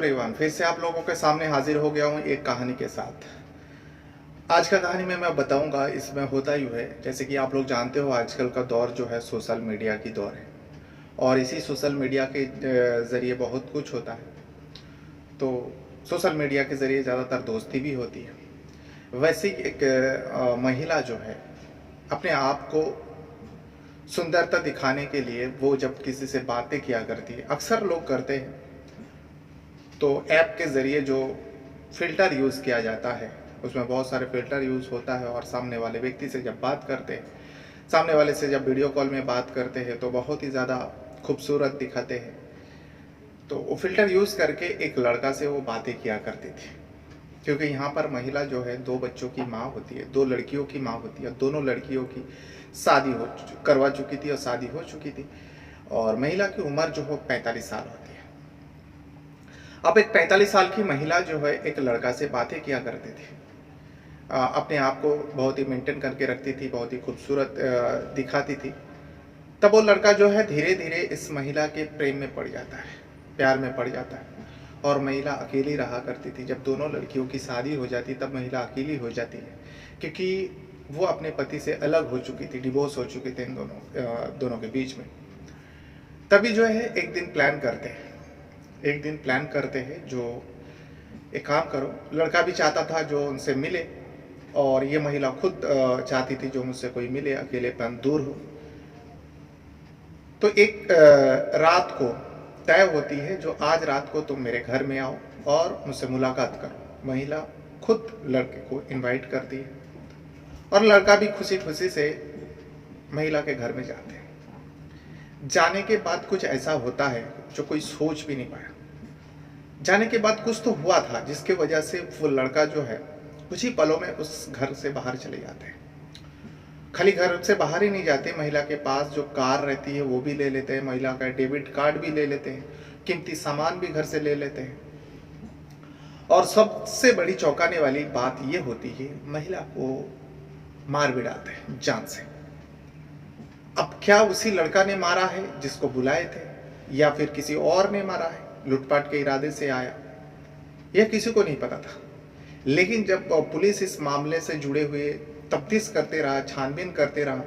Everyone, फिर से आप लोगों के सामने हाजिर हो गया हूँ एक कहानी के साथ। आज का कहानी में मैं बताऊंगा, इसमें होता यूँ है, जैसे कि आप लोग जानते हो आजकल का दौर जो है सोशल मीडिया की दौर है और इसी सोशल मीडिया के ज़रिए बहुत कुछ होता है। तो सोशल मीडिया के ज़रिए ज़्यादातर दोस्ती भी होती है। वैसे ही एक महिला जो है अपने आप को सुंदरता दिखाने के लिए वो जब किसी से बातें किया करती है, अक्सर लोग करते हैं, तो ऐप के ज़रिए जो फ़िल्टर यूज़ किया जाता है, उसमें बहुत सारे फ़िल्टर यूज़ होता है और सामने वाले व्यक्ति से जब बात करते हैं, सामने वाले से जब वीडियो कॉल में बात करते हैं तो बहुत ही ज़्यादा खूबसूरत दिखाते हैं। तो वो फ़िल्टर यूज़ करके एक लड़का से वो बातें किया करती थी, क्योंकि यहाँ पर महिला जो है 2 बच्चों की माँ होती है, 2 लड़कियों की माँ होती है। दोनों लड़कियों की शादी करवा चुकी थी और शादी हो चुकी थी और महिला की उम्र जो हो 45 साल होती है। अब एक 45 साल की महिला जो है एक लड़का से बातें किया करती थी। अपने आप को बहुत ही मेंटेन करके रखती थी, बहुत ही खूबसूरत दिखाती थी। तब वो लड़का जो है धीरे-धीरे इस महिला के प्रेम में पड़ जाता है, प्यार में पड़ जाता है और महिला अकेली रहा करती थी। जब दोनों लड़कियों की शादी हो जाती तब महिला अकेली हो जाती है, क्योंकि वो अपने पति से अलग हो चुकी थी, डिवोर्स हो चुके थे इन दोनों के बीच में। तभी जो है एक दिन प्लान करते हैं जो एक काम करो, लड़का भी चाहता था जो उनसे मिले और ये महिला खुद चाहती थी जो मुझसे कोई मिले, अकेलेपन दूर हो। तो एक रात को तय होती है जो आज रात को तुम मेरे घर में आओ और मुझसे मुलाकात करो। महिला खुद लड़के को इनवाइट करती है और लड़का भी खुशी खुशी से महिला के घर में जाते हैं। जाने के बाद कुछ ऐसा होता है जो कोई सोच भी नहीं पाया। जाने के बाद कुछ तो हुआ था जिसके वजह से वो लड़का जो है कुछ ही पलों में उस घर से बाहर चले जाते हैं। खाली घर से बाहर ही नहीं जाते, महिला के पास जो कार रहती है वो भी ले लेते हैं, महिला का डेबिट कार्ड भी ले लेते हैं, कीमती सामान भी घर से ले लेते हैं। और सबसे बड़ी चौंकाने वाली बात ये होती है, महिला को मार भी डालते हैं जान से। अब क्या उसी लड़का ने मारा है जिसको बुलाए थे, या फिर किसी और ने मारा है, लूटपाट के इरादे से आया, यह किसी को नहीं पता था। लेकिन जब पुलिस इस मामले से जुड़े हुए तफ्तीश करते रहा, छानबीन करते रहा,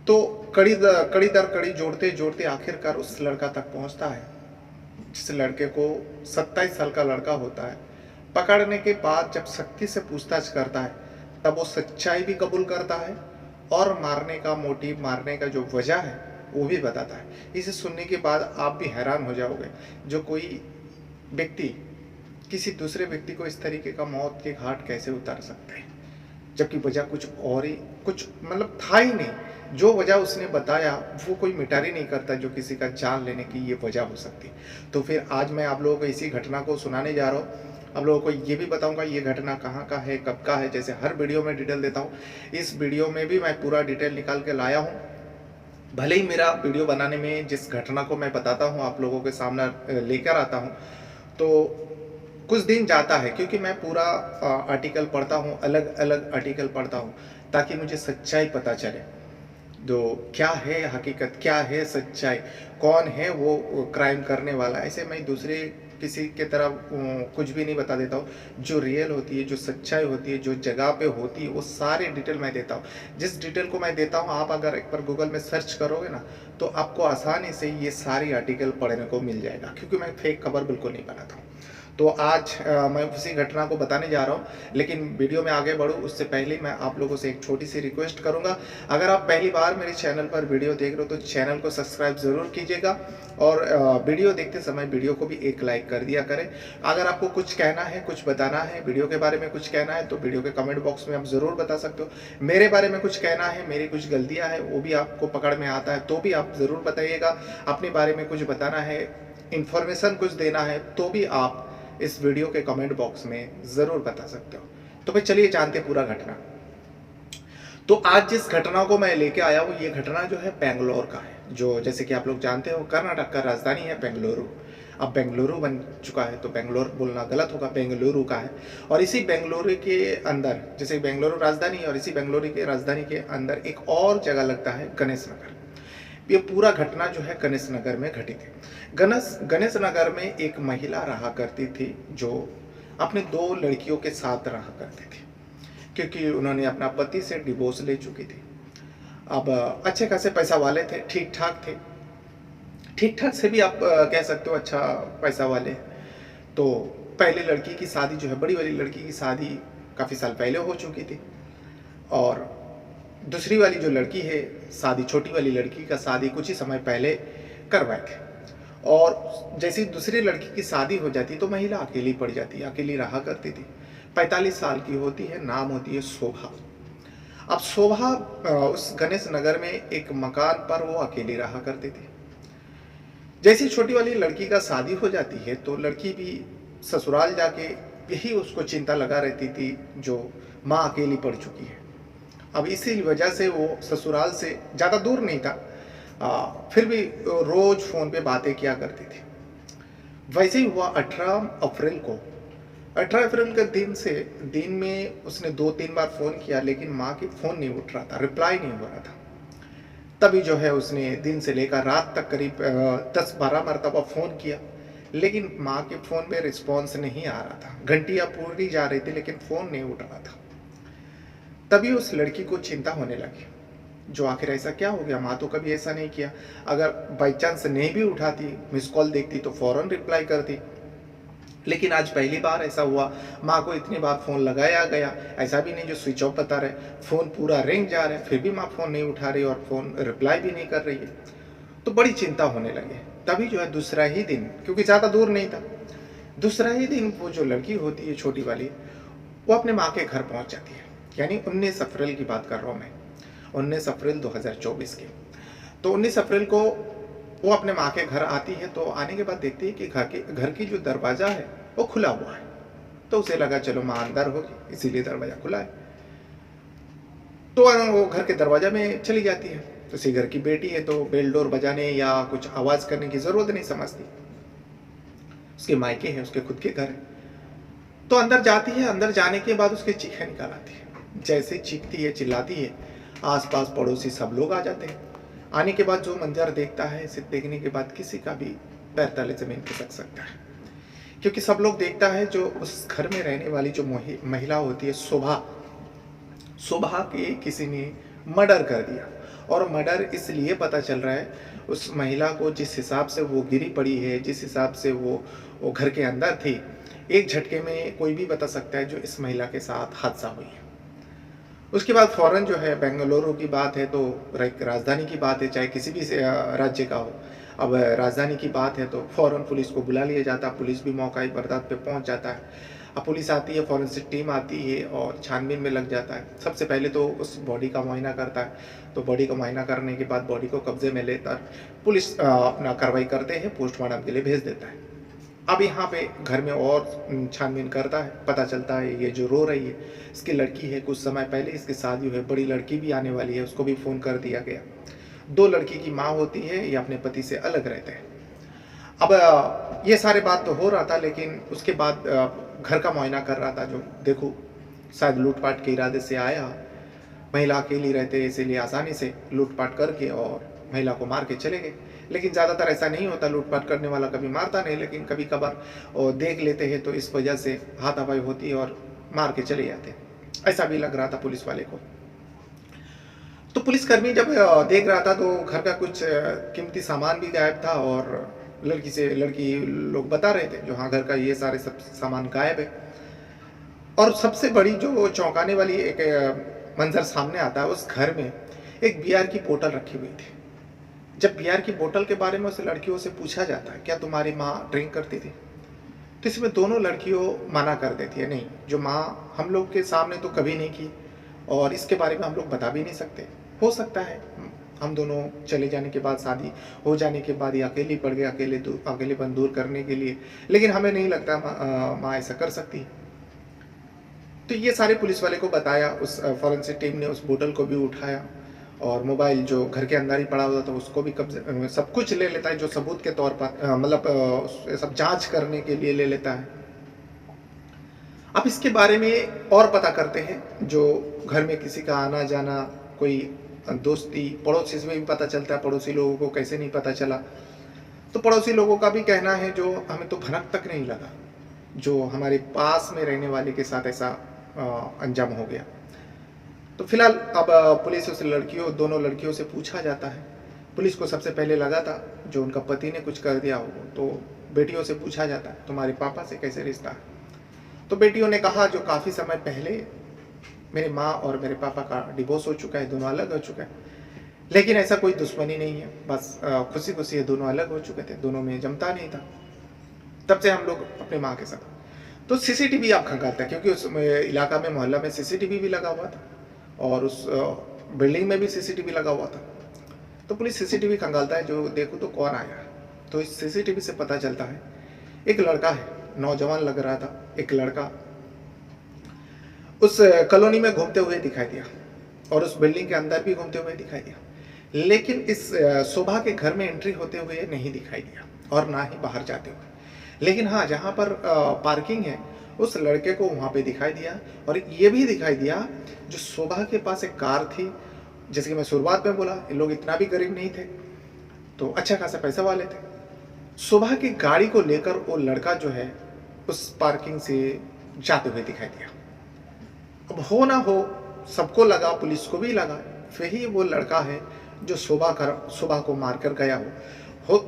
तो कड़ी दर कड़ी जोड़ते जोड़ते आखिरकार उस लड़का तक पहुंचता है जिस लड़के को 27 साल का लड़का होता है। पकड़ने के बाद जब सख्ती से पूछताछ करता है तब वो सच्चाई भी कबूल करता है और मारने का मोटिव, मारने का जो वजह है वो भी बताता है। इसे सुनने के बाद आप भी हैरान हो जाओगे, जो कोई व्यक्ति किसी दूसरे व्यक्ति को इस तरीके का मौत के घाट कैसे उतार सकते हैं, जबकि वजह कुछ और ही, कुछ मतलब था ही नहीं। जो वजह उसने बताया वो कोई मिटारी नहीं करता जो किसी का जान लेने की ये वजह हो सकती। तो फिर आज मैं आप लोगों को इसी घटना को सुनाने जा रहा हूँ। आप लोगों को ये भी बताऊंगा ये घटना कहाँ का है, कब का है। जैसे हर वीडियो में डिटेल देता हूँ, इस वीडियो में भी मैं पूरा डिटेल निकाल के लाया हूँ। भले ही मेरा वीडियो बनाने में जिस घटना को मैं बताता हूँ, आप लोगों के सामने लेकर आता हूँ, तो कुछ दिन जाता है, क्योंकि मैं पूरा आर्टिकल पढ़ता हूँ, अलग अलग आर्टिकल पढ़ता हूँ, ताकि मुझे सच्चाई पता चले, जो क्या है हकीकत, क्या है सच्चाई, कौन है वो क्राइम करने वाला। ऐसे मैं दूसरे किसी के तरह कुछ भी नहीं बता देता हूँ। जो रियल होती है, जो सच्चाई होती है, जो जगह पे होती है, वो सारे डिटेल मैं देता हूँ। जिस डिटेल को मैं देता हूँ, आप अगर एक बार गूगल में सर्च करोगे ना, तो आपको आसानी से ये सारी आर्टिकल पढ़ने को मिल जाएगा, क्योंकि मैं फेक खबर बिल्कुल नहीं बनाता हूँ। तो आज मैं उसी घटना को बताने जा रहा हूँ, लेकिन वीडियो में आगे बढ़ूँ उससे पहले मैं आप लोगों से एक छोटी सी रिक्वेस्ट करूँगा। अगर आप पहली बार मेरे चैनल पर वीडियो देख रहे हो तो चैनल को सब्सक्राइब ज़रूर कीजिएगा और वीडियो देखते समय वीडियो को भी एक लाइक कर दिया करें। अगर आपको कुछ कहना है, कुछ बताना है, वीडियो के बारे में कुछ कहना है, तो वीडियो के कमेंट बॉक्स में आप ज़रूर बता सकते हो। मेरे बारे में कुछ कहना है, मेरी कुछ गलतियाँ हैं, वो भी आपको पकड़ में आता है तो भी आप ज़रूर बताइएगा। अपने बारे में कुछ बताना है, इन्फॉर्मेशन कुछ देना है, तो भी आप इस वीडियो के कमेंट बॉक्स में ज़रूर बता सकते हो। तो फिर चलिए जानते पूरा घटना। तो आज जिस घटना को मैं लेके आया हूँ, ये घटना जो है बेंगलोर का है, जो जैसे कि आप लोग जानते हो कर्नाटक का राजधानी है बेंगलुरु। अब बेंगलुरु बन चुका है तो बेंगलोर बोलना गलत होगा, बेंगलुरु का है। और इसी बेंगलुरु के अंदर, जैसे बेंगलुरु राजधानी है और इसी बेंगलुरु के राजधानी के अंदर एक और जगह लगता है गणेश नगर। ये पूरा घटना जो है गणेश नगर में घटी थी। गणेश नगर में एक महिला रहा करती थी जो अपने 2 लड़कियों के साथ रहा करती थी, क्योंकि उन्होंने अपना पति से डिवोर्स ले चुकी थी। अब अच्छे खासे पैसा वाले थे, ठीक-ठाक थे। ठीक-ठाक से भी आप कह सकते हो अच्छा पैसा वाले। तो पहली लड़की की शादी जो है, बड़ी वाली लड़की की शादी काफ़ी साल पहले हो चुकी थी और दूसरी वाली जो लड़की है, शादी छोटी वाली लड़की का शादी कुछ ही समय पहले करवाए थे। और जैसे ही दूसरी लड़की की शादी हो जाती तो महिला अकेली पड़ जाती है, अकेली रहा करती थी। 45 साल की होती है, नाम होती है शोभा। अब शोभा उस गणेश नगर में एक मकान पर वो अकेली रहा करती थी। जैसी छोटी वाली लड़की का शादी हो जाती है तो लड़की भी ससुराल जाके यही उसको चिंता लगा रहती थी जो माँ अकेली पड़ चुकी है। अब इसी वजह से वो ससुराल से ज़्यादा दूर नहीं था, फिर भी रोज़ फ़ोन पे बातें किया करती थी। वैसे ही हुआ 18 अप्रैल के दिन में उसने 2-3 बार फ़ोन किया, लेकिन माँ की फ़ोन नहीं उठ रहा था, रिप्लाई नहीं हो रहा था। तभी जो है उसने दिन से लेकर रात तक करीब 10-12 मरतबा फ़ोन किया, लेकिन माँ के फ़ोन में रिस्पॉन्स नहीं आ रहा था। घंटियाँ पूरी जा रही थी लेकिन फ़ोन नहीं उठ रहा था। तभी उस लड़की को चिंता होने लगी, जो आखिर ऐसा क्या हो गया, माँ तो कभी ऐसा नहीं किया। अगर बाई चांस नहीं भी उठाती, मिस कॉल देखती तो फ़ौरन रिप्लाई करती, लेकिन आज पहली बार ऐसा हुआ। माँ को इतनी बार फ़ोन लगाया गया, ऐसा भी नहीं जो स्विच ऑफ बता रहे, फ़ोन पूरा रिंग जा रहा है, फिर भी माँ फ़ोन नहीं उठा रही और फ़ोन रिप्लाई भी नहीं कर रही है। तो बड़ी चिंता होने लगी। तभी जो है दूसरा ही दिन, क्योंकि ज़्यादा दूर नहीं था, दूसरा ही दिन वो जो लड़की होती है छोटी वाली, वो अपने माँ के घर पहुँच जाती है। यानी 19 अप्रैल की बात कर रहा हूँ मैं, 19 अप्रैल 2024 की। तो 19 अप्रैल को वो अपने माँ के घर आती है, तो आने के बाद देखती है कि घर की जो दरवाज़ा है वो खुला हुआ है। तो उसे लगा चलो माँ अंदर होगी, इसीलिए दरवाज़ा खुला है। तो वो घर के दरवाज़ा में चली जाती है। तो उसी घर की बेटी है तो बेल डोर बजाने या कुछ आवाज़ करने की ज़रूरत नहीं समझती। उसके मायके हैं, उसके खुद के घर है। तो अंदर जाती है, अंदर जाने के बाद उसके चीखें निकाल आती है। जैसे चीखती है, चिल्लाती है, आस-पास पड़ोसी सब लोग आ जाते हैं। आने के बाद जो मंज़र देखता है, इसे देखने के बाद किसी का भी पैर तले ज़मीन खिसक सकता है। क्योंकि सब लोग देखता है जो उस घर में रहने वाली जो महिला होती है शोभा, शोभा के किसी ने मर्डर कर दिया। और मर्डर इसलिए पता चल रहा है, उस महिला को जिस हिसाब से वो गिरी पड़ी है, जिस हिसाब से वो घर के अंदर थी, एक झटके में कोई भी बता सकता है जो इस महिला के साथ हादसा हुई है। उसके बाद फ़ौरन जो है बेंगलुरु की बात है तो राजधानी की बात है, चाहे किसी भी राज्य का हो। अब राजधानी की बात है तो फ़ौरन पुलिस को बुला लिया जाता है, पुलिस भी मौका बरदात पे पहुंच जाता है। अब पुलिस आती है, फॉरेंसिक टीम आती है और छानबीन में लग जाता है। सबसे पहले तो उस बॉडी का मुआयना करता है, तो बॉडी का मुआयना करने के बाद बॉडी को कब्जे में लेकर पुलिस अपना कार्रवाई करते हैं, पोस्टमार्टम के लिए भेज देता है। अब यहाँ पे घर में और छानबीन करता है, पता चलता है ये जो रो रही है इसकी लड़की है, कुछ समय पहले इसकी शादी हुई है, बड़ी लड़की भी आने वाली है, उसको भी फ़ोन कर दिया गया। 2 लड़की की माँ होती है, ये अपने पति से अलग रहते हैं। अब ये सारे बात तो हो रहा था, लेकिन उसके बाद घर का मुआयना कर रहा था, जो देखो शायद लूटपाट के इरादे से आया। महिला अकेली रहते इसीलिए आसानी से लूटपाट करके और महिला को मार के चले गए। लेकिन ज़्यादातर ऐसा नहीं होता, लूटपाट करने वाला कभी मारता नहीं, लेकिन कभी कभार और देख लेते हैं तो इस वजह से हाथापाई होती है और मार के चले जाते हैं। ऐसा भी लग रहा था पुलिस वाले को। तो पुलिसकर्मी जब देख रहा था तो घर का कुछ कीमती सामान भी गायब था और लड़की लोग बता रहे थे जो हाँ घर का ये सारे सब सामान गायब है। और सबसे बड़ी जो चौंकाने वाली एक मंजर सामने आता है, उस घर में एक बियर की बोतल रखी हुई थी। जब बियर की बोतल के बारे में उस लड़कियों से पूछा जाता है क्या तुम्हारी माँ ड्रिंक करती थी, तो इसमें दोनों लड़कियों मना कर देती है, नहीं जो माँ हम लोग के सामने तो कभी नहीं की और इसके बारे में हम लोग बता भी नहीं सकते। हो सकता है हम दोनों चले जाने के बाद, शादी हो जाने के बाद ये अकेली पड़ गए, अकेलेपन दूर करने के लिए, लेकिन हमें नहीं लगता माँ ऐसा कर सकती है। तो ये सारे पुलिस वाले को बताया, उस फॉरेंसिक टीम ने उस बोतल को भी उठाया और मोबाइल जो घर के अंदर ही पड़ा हुआ था उसको भी कब्जे, सब कुछ ले लेता है जो सबूत के तौर पर, मतलब सब जांच करने के लिए ले लेता है। अब इसके बारे में और पता करते हैं, जो घर में किसी का आना जाना, कोई दोस्ती पड़ोसी से भी पता चलता है, पड़ोसी लोगों को कैसे नहीं पता चला। तो पड़ोसी लोगों का भी कहना है जो हमें तो भनक तक नहीं लगा, जो हमारे पास में रहने वाले के साथ ऐसा अंजाम हो गया। तो फिलहाल अब पुलिस उस लड़कियों दोनों लड़कियों से पूछा जाता है। पुलिस को सबसे पहले लगा था जो उनका पति ने कुछ कर दिया हो, तो बेटियों से पूछा जाता है तुम्हारे पापा से कैसे रिश्ता है। तो बेटियों ने कहा जो काफ़ी समय पहले मेरे माँ और मेरे पापा का डिवोर्स हो चुका है, दोनों अलग हो चुका है, लेकिन ऐसा कोई दुश्मनी नहीं है, बस खुशी खुशी दोनों अलग हो चुके थे, दोनों में जमता नहीं था, तब से हम लोग अपने माँ के साथ। तो सीसीटीवी आप खंगालते हैं क्योंकि उस इलाका में मोहल्ला में सीसीटीवी भी लगा हुआ था और उस बिल्डिंग में भी सीसीटीवी लगा हुआ था। तो पुलिस सीसीटीवी खंगालता है जो देखो तो कौन आया। तो इस सीसीटीवी से पता चलता है एक लड़का है, नौजवान लग रहा था, एक लड़का उस कॉलोनी में घूमते हुए दिखाई दिया और उस बिल्डिंग के अंदर भी घूमते हुए दिखाई दिया, लेकिन इस शोभा के घर में एंट्री होते हुए नहीं दिखाई दिया और ना ही बाहर जाते हुए। लेकिन हाँ, जहाँ पर पार्किंग है उस लड़के को वहाँ पे दिखाई दिया और ये भी दिखाई दिया जो शोभा के पास एक कार थी। जैसे कि मैं शुरुआत में बोला, ये लोग इतना भी गरीब नहीं थे, तो अच्छा खासा पैसा वाले थे। शोभा की गाड़ी को लेकर वो लड़का जो है उस पार्किंग से जाते हुए दिखाई दिया। अब हो ना हो, सबको लगा, पुलिस को भी लगा वही वो लड़का है जो शोभा को मारकर गया हो।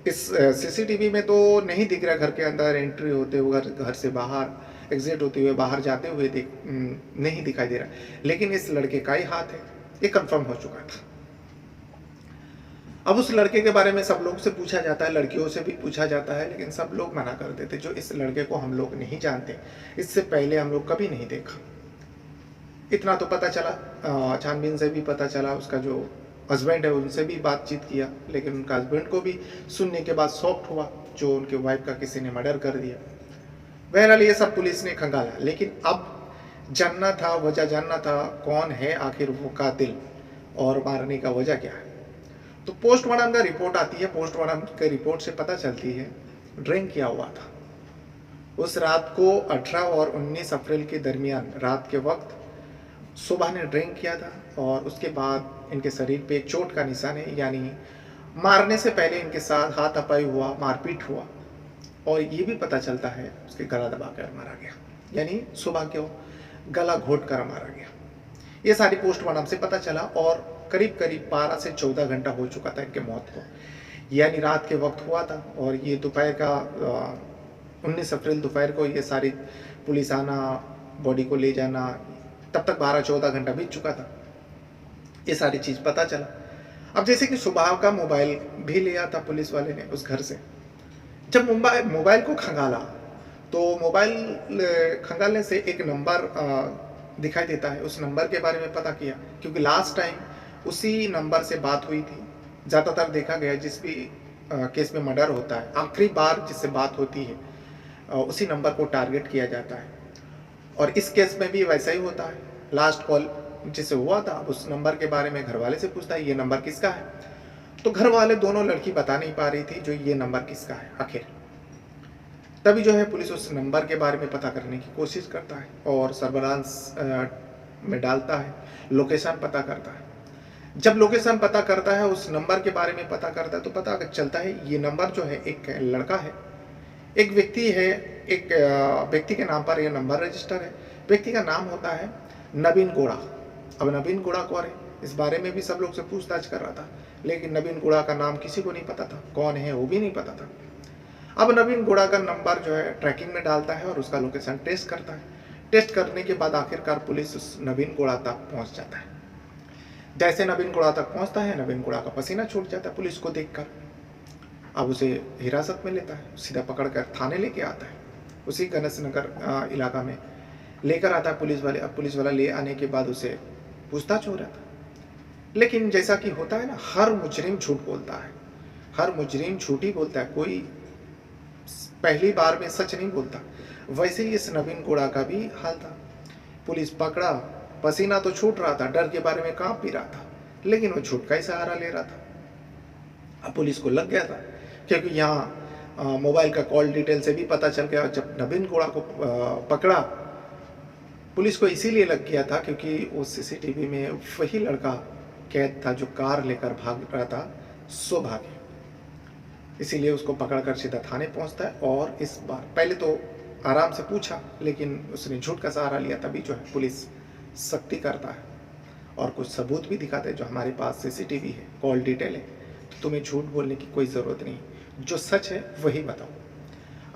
इस सीसीटीवी में तो नहीं दिख रहा, घर के अंदर एंट्री होते हुए, घर से बाहर एग्जिट होते हुए, बाहर जाते हुए नहीं दिखाई दे रहा, लेकिन इस लड़के का ही हाथ है, ये कंफर्म हो चुका था। अब उस लड़के के बारे में सब लोग से पूछा जाता है, लड़कियों से भी पूछा जाता है, लेकिन सब लोग मना कर देते जो इस लड़के को हम लोग नहीं जानते, इससे पहले हम लोग कभी नहीं देखा। इतना तो पता चला, छानबीन से भी पता चला, उसका जो हस्बैंड है उनसे भी बातचीत किया, लेकिन उनका हस्बैंड को भी सुनने के बाद शॉक्ड हुआ जो उनके वाइफ का किसी ने मर्डर कर दिया। बहरहाल ये सब पुलिस ने खंगाला, लेकिन अब जानना था, वजह जानना था कौन है आखिर वो कातिल और मारने का वजह क्या है। तो पोस्टमार्टम का रिपोर्ट आती है, पोस्टमार्टम के रिपोर्ट से पता चलती है ड्रिंक किया हुआ था। उस रात को 18 और 19 अप्रैल के दरमियान रात के वक्त शोभा ने ड्रिंक किया था और उसके बाद इनके शरीर पे चोट का निशान है, यानी मारने से पहले इनके साथ हाथापाई हुआ, मारपीट हुआ और ये भी पता चलता है उसके गला दबाकर मारा गया, यानी शोभा को गला घोट कर मारा गया। ये सारी पोस्टमार्टम से पता चला और करीब करीब 12 से 14 घंटा हो चुका था इनके मौत को, यानी रात के वक्त हुआ था और ये दोपहर का 19 अप्रैल दोपहर को ये सारी पुलिस आना, बॉडी को ले जाना, तब तक 12-14 घंटा बीत चुका था। ये सारी चीज़ पता चला। अब जैसे कि सुबह का मोबाइल भी लिया था पुलिस वाले ने उस घर से। जब मोबाइल को खंगाला तो मोबाइल खंगालने से एक नंबर दिखाई देता है, उस नंबर के बारे में पता किया क्योंकि लास्ट टाइम उसी नंबर से बात हुई थी। ज़्यादातर देखा गया जिस भी केस में मर्डर होता है आखिरी बार जिससे बात होती है उसी नंबर को टारगेट किया जाता है और इस केस में भी वैसा ही होता है। लास्ट कॉल जिससे हुआ था उस नंबर के बारे में घर वाले से पूछता है ये नंबर किसका है, तो घर वाले दोनों लड़की बता नहीं पा रही थी जो ये नंबर किसका है। आखिर तभी जो है पुलिस उस नंबर के बारे में पता करने की कोशिश करता है और सर्वेलांस में डालता है, लोकेशन पता करता है। जब लोकेशन पता करता है, उस नंबर के बारे में पता करता है तो पता चलता है ये नंबर जो है एक लड़का है, एक व्यक्ति है, एक व्यक्ति के नाम पर यह नंबर रजिस्टर है। व्यक्ति का नाम होता है नवीन गोड़ा। अब नवीन गोड़ा कौन है इस बारे में भी सब लोग से पूछताछ कर रहा था, लेकिन नवीन गोड़ा का नाम किसी को नहीं पता था, कौन है वो भी नहीं पता था। अब नवीन गोड़ा का नंबर जो है ट्रैकिंग में डालता है और उसका लोकेशन टेस्ट करता है। टेस्ट करने के बाद आखिरकार पुलिस उस नवीन गोड़ा तक पहुंच जाता है। जैसे नवीन गोड़ा तक पहुंचता है, नवीन गोड़ा का पसीना छूट जाता है पुलिस को देखकर। अब उसे हिरासत में लेता है, सीधा पकड़कर थाने लेके आता है। उसी गणेश नगर इलाका में लेकर आता है पुलिस वाले। अब पुलिस वाला ले आने के बाद उसे पूछताछ हो रहा था, लेकिन जैसा कि होता है ना, हर मुजरिम झूठ बोलता है, हर मुजरिम झूठ ही बोलता है, कोई पहली बार में सच नहीं बोलता। वैसे ही इस नवीन गोड़ा का भी हाल था। पुलिस पकड़ा, पसीना तो छूट रहा था, डर के बारे में कांप भी रहा था, लेकिन वो झूठ का ही सहारा ले रहा था। अब पुलिस को लग गया था क्योंकि यहाँ मोबाइल का कॉल डिटेल से भी पता चल गया। जब नवीन गोड़ा को पकड़ा, पुलिस को इसीलिए लग गया था क्योंकि उस सीसीटीवी में वही लड़का कैद था जो कार लेकर भाग रहा था शोभा के। इसीलिए उसको पकड़कर सीधा थाने पहुंचता है और इस बार पहले तो आराम से पूछा, लेकिन उसने झूठ का सहारा लिया। तभी जो है पुलिस सख्ती करता है और कुछ सबूत भी दिखाते हैं। जो हमारे पास सीसीटीवी है, कॉल डिटेल है, तो तुम्हें झूठ बोलने की कोई ज़रूरत नहीं, जो सच है वही बताओ।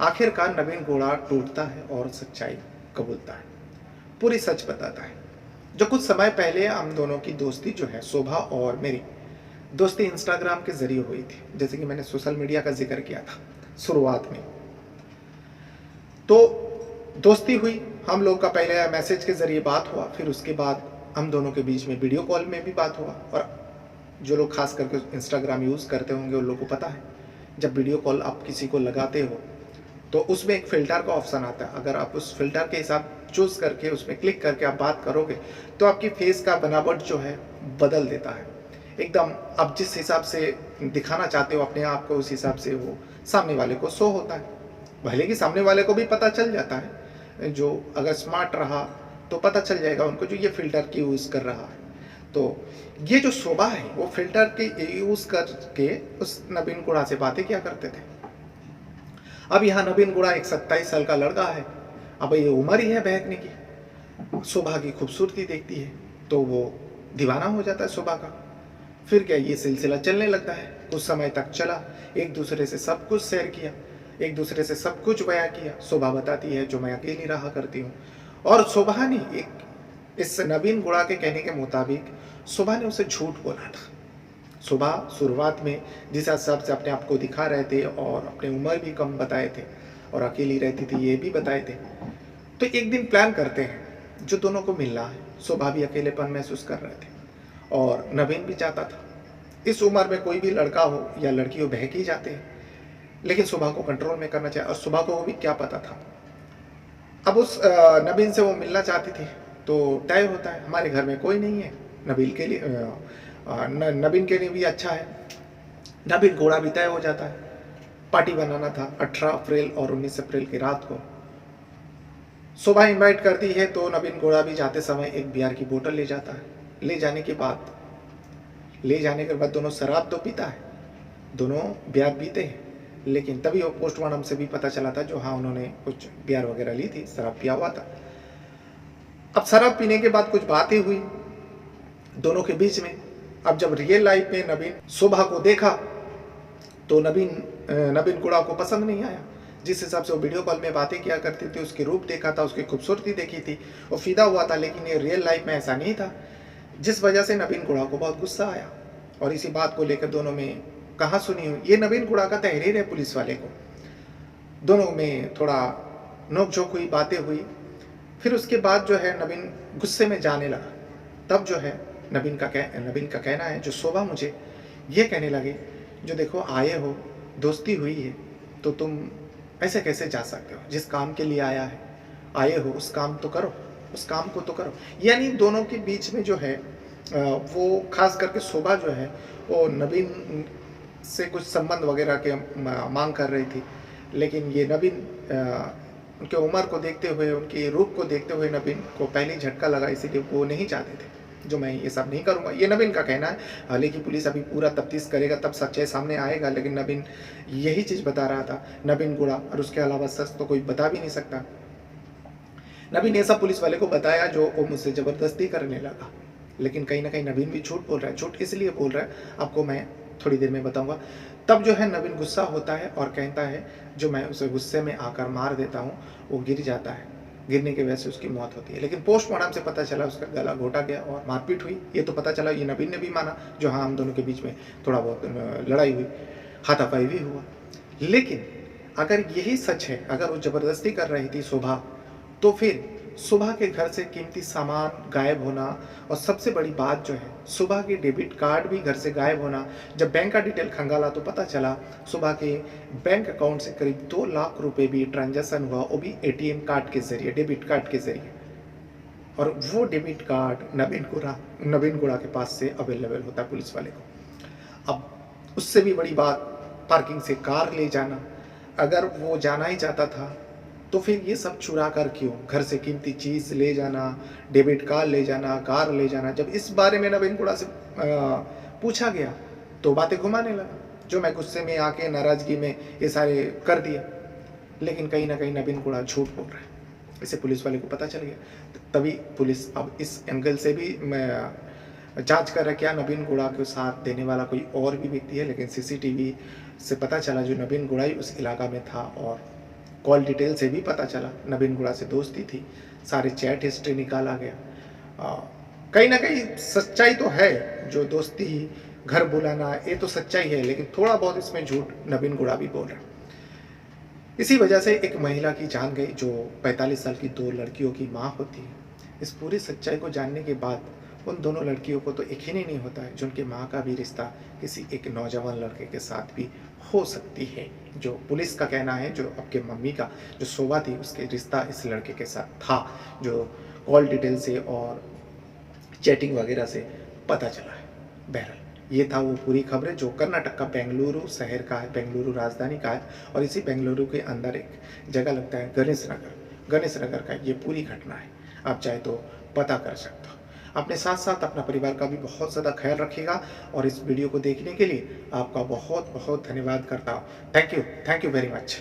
आखिरकार नवीन गोड़ा टूटता है और सच्चाई कबूलता है, पूरी सच बताता है। जो कुछ समय पहले हम दोनों की दोस्ती जो है, शोभा और मेरी दोस्ती इंस्टाग्राम के जरिए हुई थी, जैसे कि मैंने सोशल मीडिया का जिक्र किया था शुरुआत में। तो दोस्ती हुई, हम लोग का पहले मैसेज के जरिए बात हुआ, फिर उसके बाद हम दोनों के बीच में वीडियो कॉल में भी बात हुआ। और जो लोग खास करके इंस्टाग्राम यूज़ करते होंगे उन लोगों को पता है, जब वीडियो कॉल आप किसी को लगाते हो तो उसमें एक फ़िल्टर का ऑप्शन आता है। अगर आप उस फ़िल्टर के हिसाब चूज़ करके उसमें क्लिक करके आप बात करोगे तो आपकी फेस का बनावट जो है बदल देता है। एकदम आप जिस हिसाब से दिखाना चाहते हो अपने आप को, उस हिसाब से वो सामने वाले को शो होता है। भले कि सामने वाले को भी पता चल जाता है, जो अगर स्मार्ट रहा तो पता चल जाएगा उनको, जो ये फ़िल्टर की यूज़ कर रहा है। तो ये जो शोभा है वो फ़िल्टर के यूज़ करके उस नवीन गुड़ा से बातें किया करते थे। अब यहाँ नवीन गुड़ा एक 27 साल का लड़का है। अब ये उम्र ही है बहकने की। शोभा की खूबसूरती देखती है तो वो दीवाना हो जाता है शोभा का। फिर क्या, ये सिलसिला चलने लगता है। कुछ समय तक चला, एक दूसरे से सब कुछ शेयर किया, एक दूसरे से सब कुछ बयां किया। शोभा बताती है जो मैं अकेली रहा करती हूँ, और शोभा ने इस नवीन गुड़ा के कहने के मुताबिक शोभा ने उसे झूठ बोला था। शोभा शुरुआत में जिस हिसाब से अपने आप को दिखा रहे थे और अपनी उम्र भी कम बताए थे और अकेली रहती थी ये भी बताए थे। तो एक दिन प्लान करते हैं जो दोनों को मिलना है। शोभा भी अकेलेपन महसूस कर रहे थे और नवीन भी चाहता था। इस उम्र में कोई भी लड़का हो या लड़की हो बहक ही जाते हैं, लेकिन शोभा को कंट्रोल में करना चाहिए। और शोभा को भी क्या पता था, अब उस नवीन से वो मिलना चाहती थी। तो तय होता है हमारे घर में कोई नहीं है, नबील के लिए नवीन के लिए भी अच्छा है। नवीन घोड़ा भी तय हो जाता है। पार्टी बनाना था 18 अप्रैल और 19 अप्रैल की रात को। शोभा इनवाइट करती है तो नवीन घोड़ा भी जाते समय एक बियर की बोतल ले जाता है। ले जाने के बाद दोनों शराब तो पीता है, दोनों बियर पीते हैं। लेकिन तभी वो पोस्टमार्टम से भी पता चला था जो हाँ उन्होंने कुछ बियर वगैरह ली थी, शराब पिया हुआ था। अब शराब पीने के बाद कुछ बातें हुई दोनों के बीच में। अब जब रियल लाइफ में नवीन शोभा को देखा तो नवीन गुड़ा को पसंद नहीं आया। जिस हिसाब से वो वीडियो कॉल में बातें किया करती थी, उसके रूप देखा था, उसकी खूबसूरती देखी थी, वो फिदा हुआ था। लेकिन ये रियल लाइफ में ऐसा नहीं था, जिस वजह से नवीन गुड़ा को बहुत गुस्सा आया। और इसी बात को लेकर दोनों में कहाँ सुनी हुई, ये नवीन गुड़ा का तहरीर है पुलिस वाले को। दोनों में थोड़ा नोकझोंक हुई, बातें हुई। फिर उसके बाद जो है नवीन गुस्से में जाने लगा। तब जो है नवीन का कहना है, जो शोभा मुझे ये कहने लगे, जो देखो आए हो, दोस्ती हुई है, तो तुम ऐसे कैसे जा सकते हो? जिस काम के लिए आए हो उस काम तो करो, उस काम को तो करो। यानी दोनों के बीच में जो है वो खास करके शोभा जो है वो नवीन से कुछ संबंध वगैरह के मांग कर रही थी। लेकिन ये नवीन उनके उम्र को देखते हुए, उनके रूप को देखते हुए नवीन को पहले झटका लगा, इसीलिए वो नहीं चाहते थे जो मैं ये सब नहीं करूँगा। ये नवीन का कहना है। हालांकि पुलिस अभी पूरा तफ्तीश करेगा तब सच्चाई सामने आएगा, लेकिन नवीन यही चीज़ बता रहा था, नवीन गुड़ा। और उसके अलावा सच तो कोई बता भी नहीं सकता। नवीन ये सब पुलिस वाले को बताया जो वो मुझसे ज़बरदस्ती करने लगा। लेकिन कहीं ना कहीं नवीन भी झूठ बोल रहा है। झूठ इसलिए बोल रहा है, आपको मैं थोड़ी देर में बताऊंगा। तब जो है नवीन गुस्सा होता है और कहता है जो मैं उसे गुस्से में आकर मार देता हूँ। वो गिर जाता है, गिरने की वजह से उसकी मौत होती है। लेकिन पोस्टमार्टम से पता चला उसका गला घोटा गया और मारपीट हुई। ये तो पता चला, ये नवीन ने भी माना, जो हाँ हम दोनों के बीच में थोड़ा बहुत लड़ाई हुई, हाथापाई भी हुआ। लेकिन अगर यही सच है, अगर वो ज़बरदस्ती कर रही थी शोभा, तो फिर सुबह के घर से कीमती सामान गायब होना, और सबसे बड़ी बात जो है सुबह के डेबिट कार्ड भी घर से गायब होना। जब बैंक का डिटेल खंगाला तो पता चला सुबह के बैंक अकाउंट से करीब 2 लाख रुपए भी ट्रांजैक्शन हुआ, वो भी एटीएम कार्ड के जरिए, डेबिट कार्ड के जरिए। और वो डेबिट कार्ड नवीन गुड़ा के पास से अवेलेबल होता है पुलिस वाले को। अब उससे भी बड़ी बात, पार्किंग से कार ले जाना। अगर वो जाना ही चाहता था तो फिर ये सब चुरा कर क्यों? घर से कीमती चीज़ ले जाना, डेबिट कार्ड ले जाना, कार ले जाना। जब इस बारे में नवीन गुड़ा से पूछा गया, तो बातें घुमाने लगा, जो मैं गुस्से में आके नाराज़गी में ये सारे कर दिए। लेकिन कहीं न कहीं नवीन गुड़ा झूठ बोल रहा है। इसे पुलिस वाले को पता चल गया। तभी पुलिस अब इस एंगल से भी मैं जाँच कर रहा है, क्या नवीन गुड़ा को साथ देने वाला कोई और भी व्यक्ति है। लेकिन सीसीटीवी से पता चला जो नवीन गुड़ा ही उस इलाका में था, और कॉल डिटेल से भी पता चला नवीन गुड़ा से दोस्ती थी। सारे चैट हिस्ट्री निकाला गया। कहीं न कहीं सच्चाई तो है, जो दोस्ती, घर बुलाना, ये तो सच्चाई है, लेकिन थोड़ा बहुत इसमें झूठ नवीन गुड़ा भी बोल रहा है। इसी वजह से एक महिला की जान गई, जो 45 साल की 2 लड़कियों की माँ होती है। इस पूरी सच्चाई को जानने के बाद उन दोनों लड़कियों को तो यकीन ही नहीं होता है, जो उनकी माँ का भी रिश्ता किसी एक नौजवान लड़के के साथ भी हो सकती है। जो पुलिस का कहना है, जो आपके मम्मी का जो शोभा थी, उसके रिश्ता इस लड़के के साथ था, जो कॉल डिटेल से और चैटिंग वगैरह से पता चला है। बहरहाल ये था वो पूरी खबरें, जो कर्नाटक का बेंगलुरु शहर का है, बेंगलुरु राजधानी का है, और इसी बेंगलुरु के अंदर एक जगह लगता है गणेश नगर। गणेश नगर का ये पूरी घटना है। आप चाहे तो पता कर सकते हो। अपने साथ साथ अपना परिवार का भी बहुत ज़्यादा ख्याल रखिएगा, और इस वीडियो को देखने के लिए आपका बहुत बहुत धन्यवाद करता हूँ। Thank you very much.